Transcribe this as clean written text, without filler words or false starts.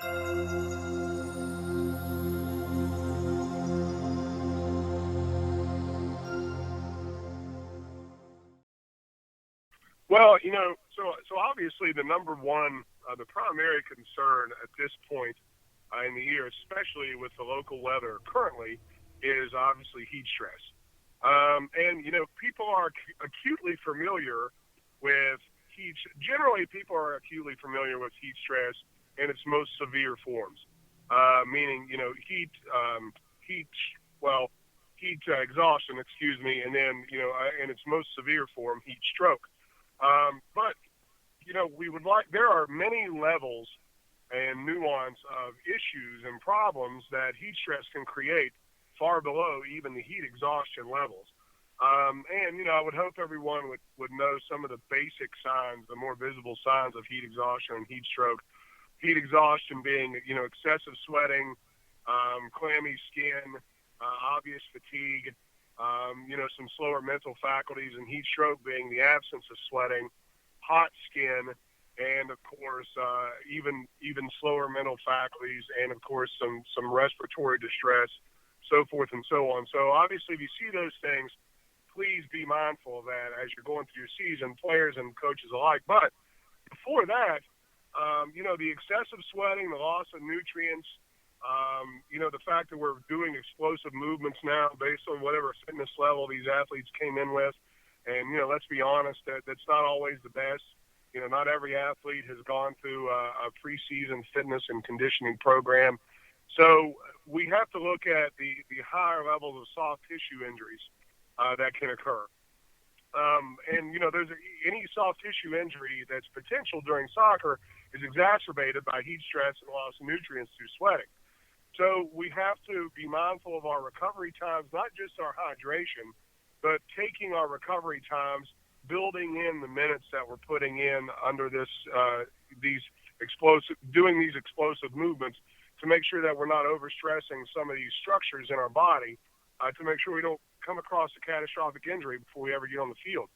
Well, so obviously the number one, the primary concern at this point in the year, especially with the local weather currently, is obviously heat stress. And people are acutely familiar with heat. Generally, people are acutely familiar with heat stress in its most severe forms, meaning heat, well, heat exhaustion, excuse me, and then in its most severe form, heat stroke. But there are many levels and nuance of issues and problems that heat stress can create far below even the heat exhaustion levels. And I would hope everyone would know some of the basic signs, the more visible signs of heat exhaustion and heat stroke. Heat exhaustion being, excessive sweating, clammy skin, obvious fatigue, some slower mental faculties, and heat stroke being the absence of sweating, hot skin, and of course, even slower mental faculties, and of course, some respiratory distress, so forth and so on. So obviously, if you see those things, please be mindful of that as you're going through your season, players and coaches alike. But before that, the excessive sweating, the loss of nutrients, the fact that we're doing explosive movements now based on whatever fitness level these athletes came in with. And, let's be honest, that's not always the best. Not every athlete has gone through a preseason fitness and conditioning program. So we have to look at the higher levels of soft tissue injuries that can occur. There's any soft tissue injury that's potential during soccer is exacerbated by heat stress and loss of nutrients through sweating. So we have to be mindful of our recovery times, not just our hydration, but taking our recovery times, building in the minutes that we're putting in under these explosive movements to make sure that we're not overstressing some of these structures in our body to make sure we don't come across a catastrophic injury before we ever get on the field.